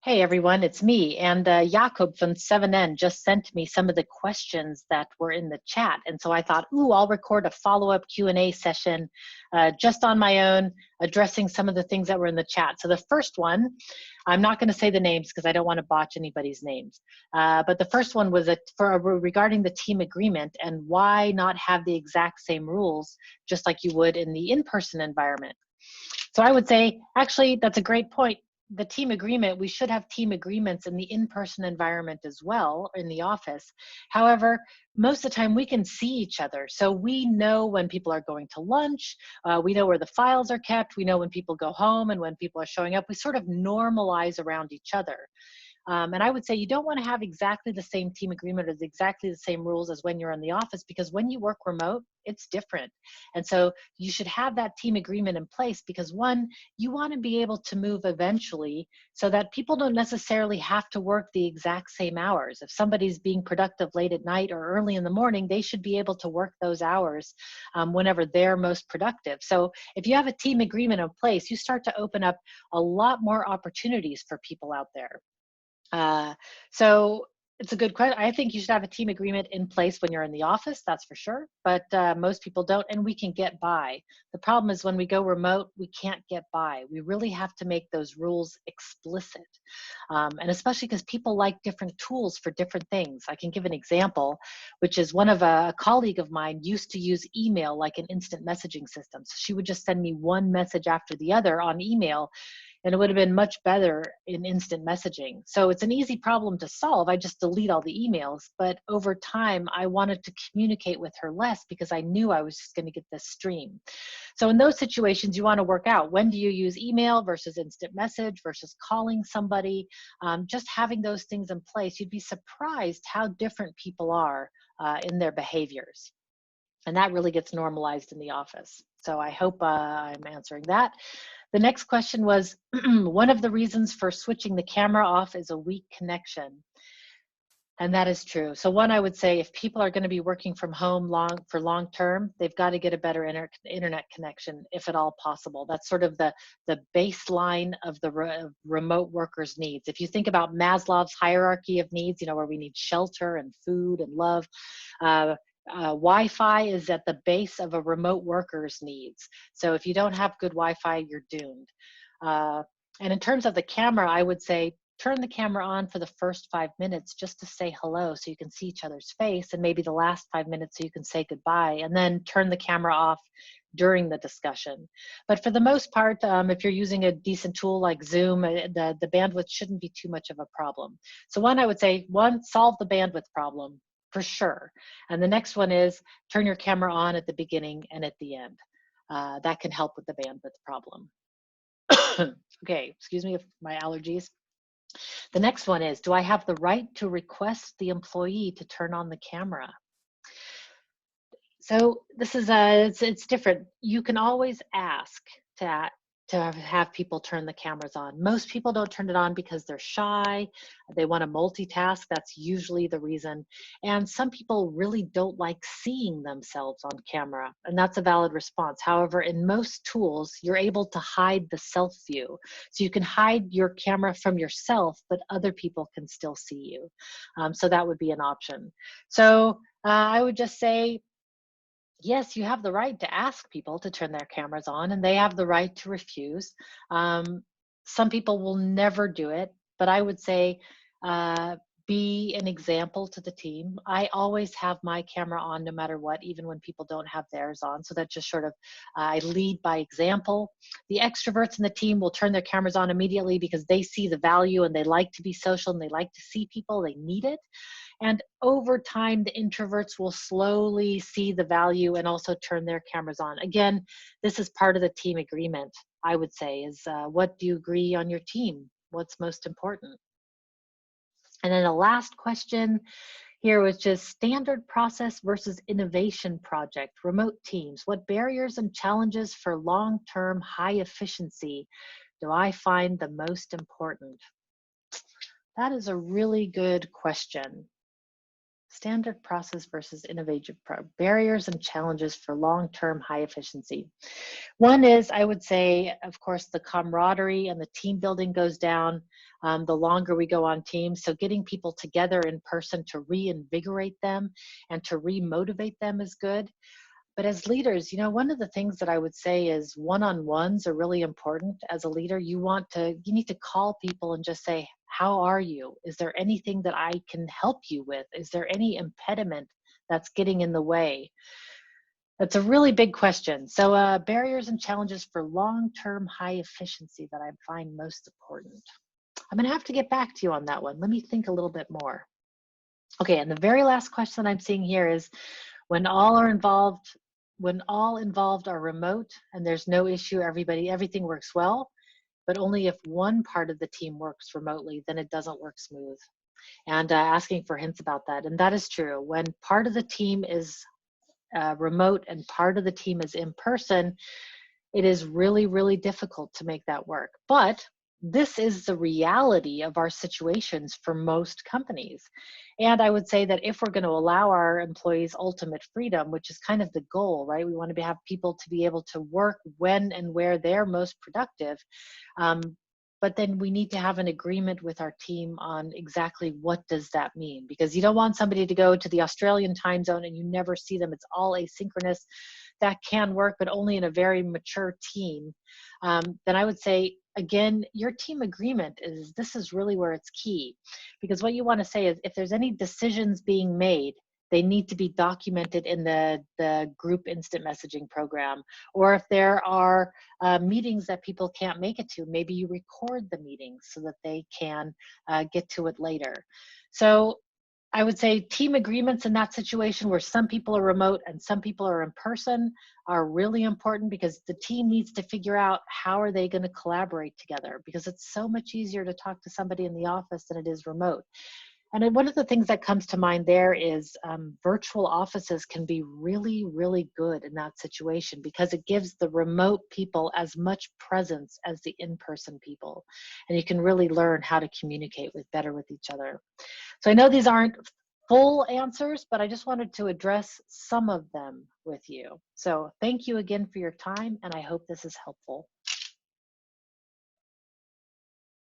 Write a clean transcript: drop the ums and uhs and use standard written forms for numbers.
Hey everyone, it's me. And Jakob from CIONET just sent me some of the questions that were in the chat. And so I thought, ooh, I'll record a follow-up Q&A session just on my own, addressing some of the things that were in the chat. So the first one, I'm not going to say the names because I don't want to botch anybody's names. But the first one was regarding the team agreement and why not have the exact same rules, just like you would in the in-person environment. So I would say, actually, that's a great point. The team agreement, we should have team agreements in the in-person environment as well, in the office. However, most of the time we can see each other. So we know when people are going to lunch, we know where the files are kept, we know when people go home and when people are showing up. We sort of normalize around each other. And I would say you don't want to have exactly the same team agreement or exactly the same rules as when you're in the office, because when you work remote, it's different. And so you should have that team agreement in place because one, you want to be able to move eventually so that people don't necessarily have to work the exact same hours. If somebody's being productive late at night or early in the morning, they should be able to work those hours whenever they're most productive. So if you have a team agreement in place, you start to open up a lot more opportunities for people out there. So it's a good question. I think you should have a team agreement in place when you're in the office, that's for sure, but most people don't, and we can get by. The problem is when we go remote, we can't get by. We really have to make those rules explicit, and especially because people like different tools for different things. I can give an example, which is one of a colleague of mine used to use email like an instant messaging system. So she would just send me one message after the other on email, and it would have been much better in instant messaging. So it's an easy problem to solve. I just delete all the emails. But over time, I wanted to communicate with her less because I knew I was just going to get this stream. So in those situations, you want to work out when do you use email versus instant message versus calling somebody. Just having those things in place, you'd be surprised how different people are in their behaviors. And that really gets normalized in the office. So I hope I'm answering that. The next question was, one of the reasons for switching the camera off is a weak connection. And that is true. So one, I would say if people are going to be working from home for long term, they've got to get a better internet connection, if at all possible. That's sort of the baseline of the remote workers' needs. If you think about Maslow's hierarchy of needs, you know, where we need shelter and food and love, Wi-Fi is at the base of a remote worker's needs. So if you don't have good Wi-Fi, you're doomed. And in terms of the camera, I would say turn the camera on for the first 5 minutes just to say hello so you can see each other's face, and maybe the last 5 minutes so you can say goodbye, and then turn the camera off during the discussion. But for the most part, if you're using a decent tool like Zoom, the bandwidth shouldn't be too much of a problem. So one, I would say, one, solve the bandwidth problem for sure. And the next one is turn your camera on at the beginning and at the end. That can help with the bandwidth problem. Okay, excuse me, my allergies. The next one is, do I have the right to request the employee to turn on the camera? So this is it's different. You can always ask to have people turn the cameras on. Most people don't turn it on because they're shy. They want to multitask. That's usually the reason. And some people really don't like seeing themselves on camera, and that's a valid response. However, in most tools, you're able to hide the self view. So you can hide your camera from yourself, but other people can still see you. So that would be an option. So I would just say, yes, you have the right to ask people to turn their cameras on, and they have the right to refuse. Some people will never do it, but I would say be an example to the team. I always have my camera on no matter what, even when people don't have theirs on. So that just sort of, I lead by example. The extroverts in the team will turn their cameras on immediately because they see the value and they like to be social and they like to see people, they need it. And over time, the introverts will slowly see the value and also turn their cameras on. Again, this is part of the team agreement, I would say, is what do you agree on your team? What's most important? And then the last question here was just standard process versus innovation project, remote teams. What barriers and challenges for long-term high efficiency do I find the most important? That is a really good question. Standard process versus innovative barriers and challenges for long-term high efficiency. One is, I would say, of course, the camaraderie and the team building goes down the longer we go on teams. So getting people together in person to reinvigorate them and to remotivate them is good. But as leaders, you know, one of the things that I would say is one-on-ones are really important. As a leader, you need to call people and just say, how are you? Is there anything that I can help you with? Is there any impediment that's getting in the way? That's a really big question. So barriers and challenges for long-term high efficiency that I find most important. I'm gonna have to get back to you on that one. Let me think a little bit more. Okay, and the very last question I'm seeing here is, when all involved are remote and there's no issue, everything works well, but only if one part of the team works remotely, then it doesn't work smooth. And asking for hints about that. And that is true. When part of the team is remote and part of the team is in person, it is really, really difficult to make that work. But this is the reality of our situations for most companies. And I would say that if we're going to allow our employees ultimate freedom, which is kind of the goal, right? We want to have people to be able to work when and where they're most productive. But then we need to have an agreement with our team on exactly what does that mean, because you don't want somebody to go to the Australian time zone and you never see them. It's all asynchronous. That can work, but only in a very mature team. Then I would say, again, your team agreement this is really where it's key, because what you want to say is if there's any decisions being made, they need to be documented in the group instant messaging program. Or if there are meetings that people can't make it to, maybe you record the meetings so that they can get to it later. So I would say team agreements in that situation where some people are remote and some people are in person are really important, because the team needs to figure out how are they going to collaborate together, because it's so much easier to talk to somebody in the office than it is remote. And one of the things that comes to mind there is virtual offices can be really, really good in that situation, because it gives the remote people as much presence as the in-person people. And you can really learn how to communicate better with each other. So I know these aren't full answers, but I just wanted to address some of them with you. So thank you again for your time, and I hope this is helpful.